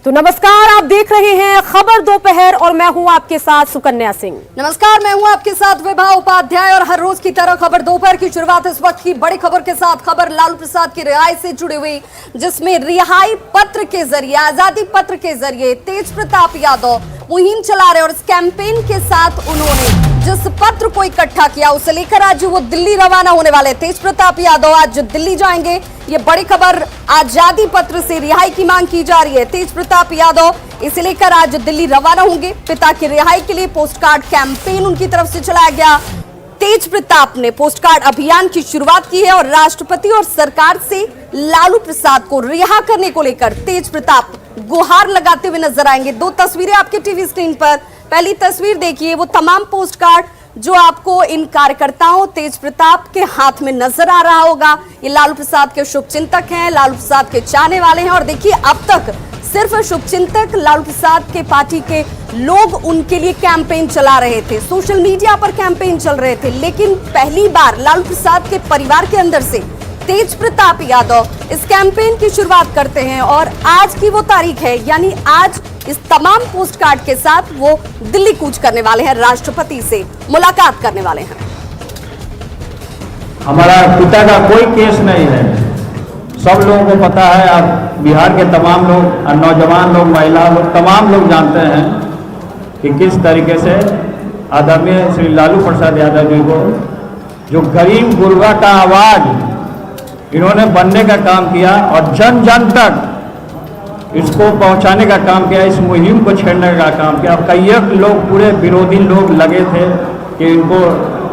तो नमस्कार, आप देख रहे हैं खबर दोपहर और मैं हूं आपके साथ सुकन्या सिंह। नमस्कार, मैं हूं आपके साथ विभा उपाध्याय और हर रोज की तरह खबर दोपहर की शुरुआत इस वक्त की बड़ी खबर के साथ। खबर लालू प्रसाद की रिहाई से जुड़ी हुई, जिसमें रिहाई पत्र के जरिए, आजादी पत्र के जरिए तेज प्रताप यादव मुहिम चला रहे और इस कैंपेन के साथ उन्होंने जिस पत्र को इकट्ठा किया उसे लेकर आज वो दिल्ली रवाना होने वाले। तेज प्रताप यादव आज दिल्ली जाएंगे, ये बड़ी खबर। आजादी पत्र से रिहाई की मांग की जा रही है। तेज प्रताप यादव इसे लेकर आज दिल्ली रवाना होंगे। पिता की रिहाई के लिए पोस्ट कार्ड कैंपेन उनकी तरफ से चलाया गया। तेज प्रताप ने पोस्ट कार्ड अभियान की शुरुआत की है और राष्ट्रपति और सरकार से लालू प्रसाद को रिहा करने को लेकर तेज प्रताप गुहार लगाते हुए नजर आएंगे। दो तस्वीरें आपके टीवी स्क्रीन पर। पहली तस्वीर देखिए, वो तमाम पोस्ट कार्ड जो आपको इन कार्यकर्ताओं तेज प्रताप के हाथ में नजर आ रहा होगा। ये लालू प्रसाद के शुभचिंतक हैं, लालू प्रसाद के चाहने वाले हैं। और देखिए, अब तक सिर्फ शुभचिंतक लालू प्रसाद के पार्टी के लोग उनके लिए कैंपेन चला रहे थे, सोशल मीडिया पर कैंपेन चल रहे थे। लेकिन पहली बार लालू प्रसाद के परिवार के अंदर से तेज प्रताप यादव इस कैंपेन की शुरुआत करते हैं और आज की वो तारीख है, यानी आज इस तमाम पोस्ट कार्ड के साथ वो दिल्ली कूच करने वाले हैं, राष्ट्रपति से मुलाकात करने वाले हैं। हमारा पिता का कोई केस नहीं है, सब लोगों को पता है। अब बिहार के तमाम लोग, नौजवान लोग, महिला लोग, तमाम लोग जानते हैं कि किस तरीके से आदरणीय श्री लालू प्रसाद यादव जी को, जो गरीब गुरबा का आवाज इन्होंने बनने का काम किया और जन जन तक इसको पहुंचाने का काम किया, इस मुहिम को छेड़ने का काम किया। कई लोग, पूरे विरोधी लोग लगे थे कि इनको,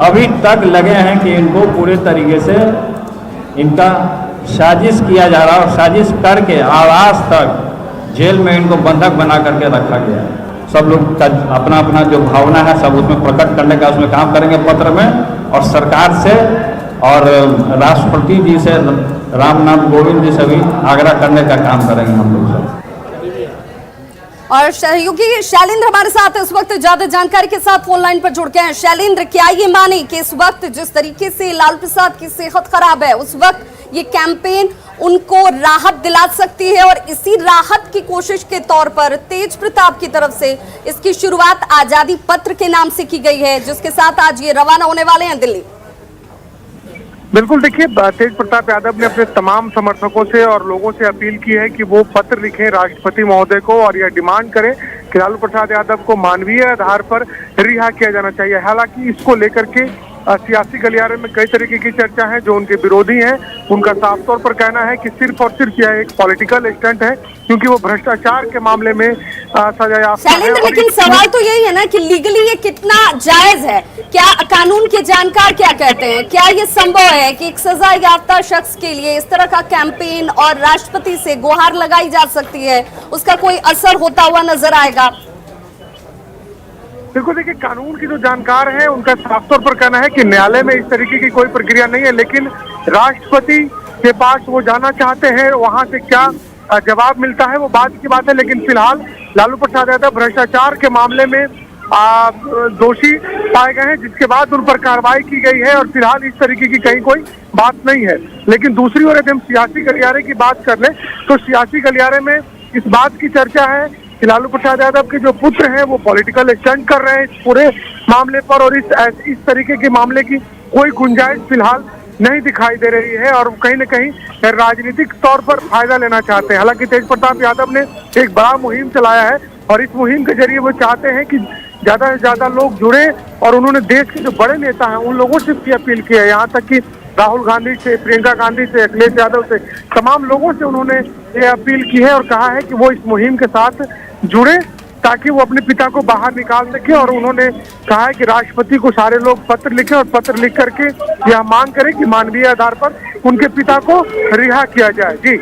अभी तक लगे हैं कि इनको पूरे तरीके से इनका साजिश किया जा रहा है और साजिश करके आज तक जेल में इनको बंधक बना करके रखा गया है। सब लोग अपना अपना जो भावना है सब उसमें प्रकट करने का उसमें काम करेंगे पत्र में, और सरकार से और राष्ट्रपति जी से, रामनाथ कोविंद जी से भी आग्रह करने का काम करेंगे हम लोग सब। और सहयोगी शैलेंद्र हमारे साथ इस वक्त ज्यादा जानकारी के साथ फोन लाइन पर जुड़ गए हैं। शैलेंद्र, क्या ये माने कि इस वक्त जिस तरीके से लालू प्रसाद की सेहत खराब है, उस वक्त ये कैंपेन उनको राहत दिला सकती है और इसी राहत की कोशिश के तौर पर तेज प्रताप की तरफ से इसकी शुरुआत आजादी पत्र के नाम से की गई है, जिसके साथ आज ये रवाना होने वाले हैं दिल्ली? बिल्कुल, देखिए, तेज प्रताप यादव ने अपने तमाम समर्थकों से और लोगों से अपील की है कि वो पत्र लिखें राष्ट्रपति महोदय को और यह डिमांड करें कि लालू प्रसाद यादव को मानवीय आधार पर रिहा किया जाना चाहिए। हालांकि इसको लेकर के सियासी गलियारे में कई तरीके की चर्चा है। जो उनके विरोधी हैं उनका साफ तौर पर कहना है कि सिर्फ और सिर्फ यह एक पॉलिटिकल स्टंट है, क्योंकि वो भ्रष्टाचार के मामले में सजायाफ्ता है। लेकिन सवाल तो यही है ना कि लीगली ये कितना जायज है? क्या कानून के जानकार क्या कहते हैं? क्या ये संभव है कि एक सजा याफ्ता शख्स के लिए इस तरह का कैंपेन और राष्ट्रपति से गुहार लगाई जा सकती है, उसका कोई असर होता हुआ नजर आएगा? देखो, देखिए, कानून की जो जानकार है उनका साफ तौर पर कहना है कि न्यायालय में इस तरीके की कोई प्रक्रिया नहीं है, लेकिन राष्ट्रपति के पास वो जाना चाहते हैं, वहां से क्या जवाब मिलता है वो बात की बात है। लेकिन फिलहाल लालू प्रसाद यादव भ्रष्टाचार के मामले में दोषी पाए गए हैं, जिसके बाद उन पर कार्रवाई की गई है और फिलहाल इस तरीके की कहीं कोई बात नहीं है। लेकिन दूसरी ओर यदि हम सियासी गलियारे की बात कर लें तो सियासी गलियारे में इस बात की चर्चा है कि लालू प्रसाद यादव के जो पुत्र हैं वो पॉलिटिकल स्टंट कर रहे हैं इस पूरे मामले पर, और इस तरीके के मामले की कोई गुंजाइश फिलहाल नहीं दिखाई दे रही है और कहीं न कहीं राजनीतिक तौर पर फायदा लेना चाहते हैं। हालांकि तेज प्रताप यादव ने एक बड़ा मुहिम चलाया है और इस मुहिम के जरिए वो चाहते हैं कि ज्यादा से ज्यादा लोग जुड़े, और उन्होंने देश के जो बड़े नेता हैं उन लोगों से भी अपील की है, यहाँ तक कि राहुल गांधी से, प्रियंका गांधी से, अखिलेश यादव से, तमाम लोगों से उन्होंने ये अपील की है और कहा है कि वो इस मुहिम के साथ जुड़े ताकि वो अपने पिता को बाहर निकाल सके। और उन्होंने कहा है कि राष्ट्रपति को सारे लोग पत्र लिखें और पत्र लिख करके यह मांग करें कि मानवीय आधार पर उनके पिता को रिहा किया जाए। जी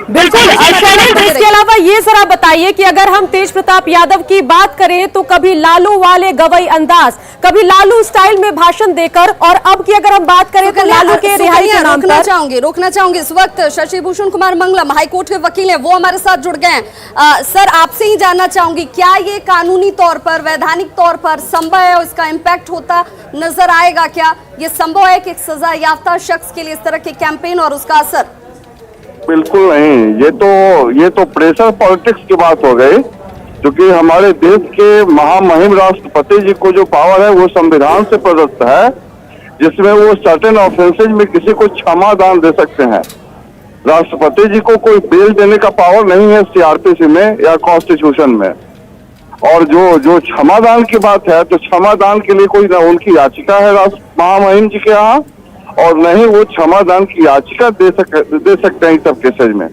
बिल्कुल। शैलेंद्र, इसके अलावा ये जरा बताइए कि अगर हम तेज प्रताप यादव की बात करें तो कभी लालू वाले गवई अंदाज, कभी लालू स्टाइल में भाषण देकर, और अब की अगर हम बात करें तो लालू के रिहाई के नाम पर रोकना चाहूंगी इस वक्त शशि भूषण कुमार मंगलम हाईकोर्ट के वकील हैं, वो हमारे साथ जुड़ गए हैं। सर, आपसे ही जानना चाहूंगी, क्या ये कानूनी तौर पर, वैधानिक तौर पर संभव है और इसका इम्पैक्ट होता नजर आएगा? क्या ये संभव है कि एक सजा याफ्ता शख्स के लिए इस तरह के कैंपेन और उसका असर? बिल्कुल नहीं, ये तो प्रेशर पॉलिटिक्स की बात हो गई, क्योंकि हमारे देश के महामहिम राष्ट्रपति जी को जो पावर है वो संविधान से प्रदत्त है, जिसमें वो सर्टेन ऑफेंसेज में किसी को क्षमा दान दे सकते हैं। राष्ट्रपति जी को कोई बेल देने का पावर नहीं है सीआरपीसी में या कॉन्स्टिट्यूशन में। और जो क्षमादान की बात है, तो क्षमादान के लिए कोई ना उनकी याचिका है राष्ट्र महामहिम जी के यहाँ, और न ही वो क्षमादान की याचिका दे सकते हैं इस सब केसेज में।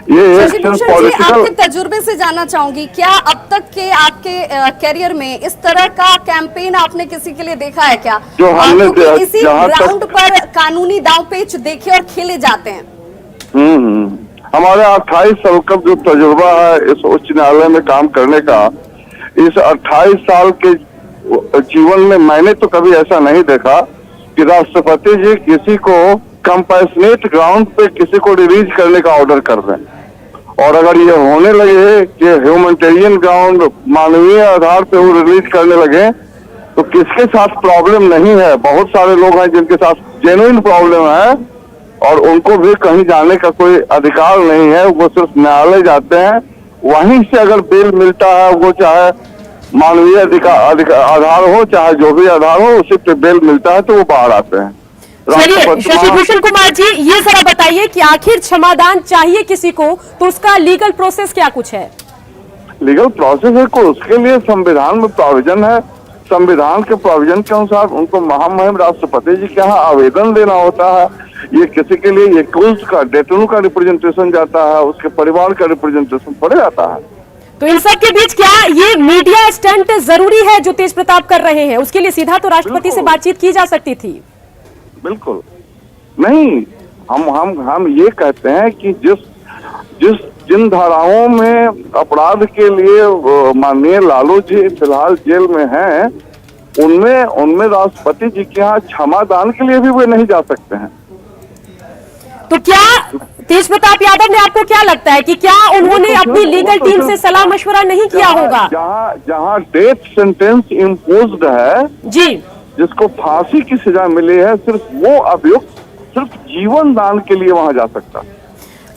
ये एक शशिभूषण जी, पॉलिटिकल आपके तजुर्बे से जानना चाहूंगी, क्या अब तक के आपके करियर में इस तरह का कैंपेन आपने किसी के लिए देखा है क्या? जो हमने क्योंकि इसी जहाँ तक- ग्राउंड पर कानूनी दांव पेच देखे और खेले जाते हैं। हमारे 28 साल का जो तजुर्बा है इस उच्च न्यायालय में काम करने का, इस 28 साल के जीवन में मैंने तो कभी ऐसा नहीं देखा कि राष्ट्रपति जी किसी को कंपैशनेट ग्राउंड पे किसी को रिलीज करने का ऑर्डर कर दें। और अगर ये होने लगे कि ह्यूमैनिटेरियन ग्राउंड, मानवीय आधार पे वो रिलीज करने लगे, तो किसके साथ प्रॉब्लम नहीं है? बहुत सारे लोग हैं जिनके साथ जेन्युइन प्रॉब्लम है और उनको भी कहीं जाने का कोई अधिकार नहीं है, वो सिर्फ न्यायालय जाते हैं। वहीं से अगर बेल मिलता है, वो चाहे मानवीय आधार हो चाहे जो भी आधार हो, उसी पे बेल मिलता है तो वो बाहर आते हैं। चलिए शशिभूषण कुमार जी, ये जरा बताइए कि आखिर क्षमादान चाहिए किसी को तो उसका लीगल प्रोसेस क्या कुछ है? लीगल प्रोसेस है को उसके लिए संविधान में प्रोविजन है। संविधान के प्रोविजन के अनुसार उनको महामहिम राष्ट्रपति जी के यहाँ आवेदन देना होता है। ये किसी के लिए ये एक्यूज्ड का, डेटेनू का रिप्रेजेंटेशन जाता है, उसके परिवार का रिप्रेजेंटेशन पड़ जाता है। तो इन सब के बीच क्या ये मीडिया स्टंट जरूरी है जो तेज प्रताप कर रहे हैं? उसके लिए सीधा तो राष्ट्रपति से बातचीत की जा सकती थी। बिल्कुल नहीं, हम ये कहते हैं कि जिन धाराओं में अपराध के लिए माननीय लालू जी फिलहाल जेल में हैं, उनमें राष्ट्रपति जी के यहाँ क्षमादान के लिए भी वे नहीं जा सकते हैं। तो क्या तेज प्रताप यादव ने, आपको क्या लगता है कि क्या उन्होंने अपनी लीगल टीम से सलाह मशवरा नहीं किया होगा? जहाँ डेथ सेंटेंस इम्पोज्ड है जी, जिसको फांसी की सजा मिली है, सिर्फ वो अभियुक्त सिर्फ जीवन दान के लिए वहां जा सकता।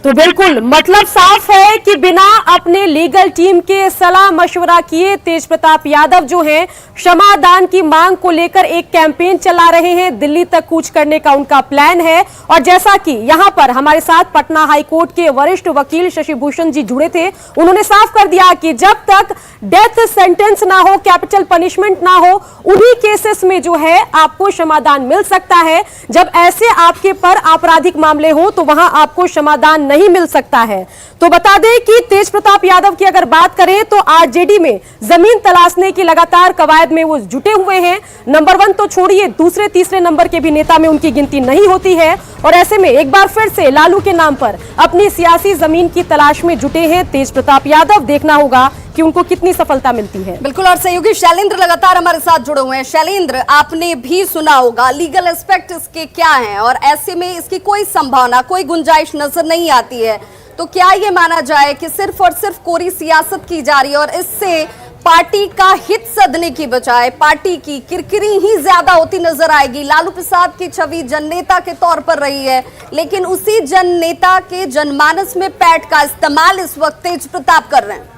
तो बिल्कुल मतलब साफ है कि बिना अपने लीगल टीम के सलाह मशवरा किए तेज प्रताप यादव जो हैं क्षमादान की मांग को लेकर एक कैंपेन चला रहे हैं। दिल्ली तक कूच करने का उनका प्लान है। और जैसा कि यहां पर हमारे साथ पटना हाईकोर्ट के वरिष्ठ वकील शशिभूषण जी जुड़े थे, उन्होंने साफ कर दिया कि जब तक डेथ सेंटेंस ना हो, कैपिटल पनिशमेंट ना हो, उन्हीं केसेस में जो है आपको क्षमादान मिल सकता है। जब ऐसे आपके पर आपराधिक मामले हो तो वहां आपको क्षमादान नहीं मिल सकता है। तो बता दें कि तेज प्रताप यादव की अगर बात करें तो आरजेडी में जमीन तलाशने की लगातार कवायद में वो जुटे हुए हैं। नंबर 1 तो छोड़िए, दूसरे तीसरे नंबर के भी नेता में उनकी गिनती नहीं होती है। और ऐसे में एक बार फिर से लालू के नाम पर अपनी सियासी जमीन की तलाश में जुटे हैं तेज प्रताप यादव। देखना होगा कि उनको कितनी सफलता मिलती है। बिल्कुल, और सहयोगी शैलेंद्र लगातार हमारे साथ जुड़े हुए हैं। शैलेंद्र, आपने भी सुना होगा लीगल एस्पेक्ट इसके क्या हैं, और ऐसे में इसकी कोई संभावना, कोई गुंजाइश नजर नहीं आती है। तो क्या ये माना जाए कि सिर्फ और सिर्फ कोरी सियासत की जा रही है और इससे पार्टी का हित सदने की बजाय पार्टी की किरकिरी ही ज्यादा होती नजर आएगी? लालू प्रसाद की छवि जननेता के तौर पर रही है, लेकिन उसी जननेता के जनमानस में पैठ का इस्तेमाल इस वक्त तेज प्रताप कर रहे हैं।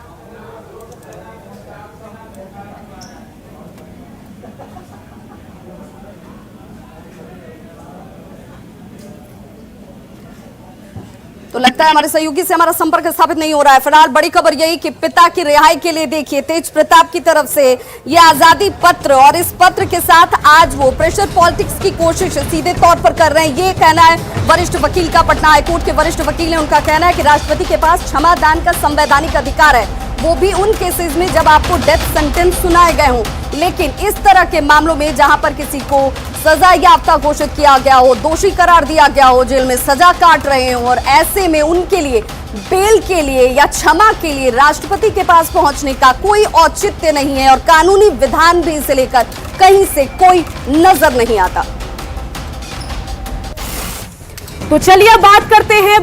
तो लगता है हमारे सहयोगी से हमारा संपर्क स्थापित नहीं हो रहा है। फिलहाल बड़ी खबर यही कि पिता की रिहाई के लिए देखिए तेज प्रताप की तरफ से ये आजादी पत्र, और इस पत्र के साथ आज वो प्रेशर पॉलिटिक्स की कोशिश सीधे तौर पर कर रहे हैं। ये कहना है वरिष्ठ वकील का, पटना हाईकोर्ट के वरिष्ठ वकील है, उनका कहना है कि राष्ट्रपति के पास क्षमादान का संवैधानिक अधिकार है, वो भी उन केसेस में जब आपको डेथ सेंटेंस सुनाए गए हों। लेकिन इस तरह के मामलों में जहां पर किसी को सजा याफ्ता घोषित किया गया हो, दोषी करार दिया गया हो, जेल में सजा काट रहे हो, और ऐसे में उनके लिए बेल के लिए या क्षमा के लिए राष्ट्रपति के पास पहुंचने का कोई औचित्य नहीं है और कानूनी विधान भी इसे लेकर कहीं से कोई नजर नहीं आता। तो चलिए बात करते हैं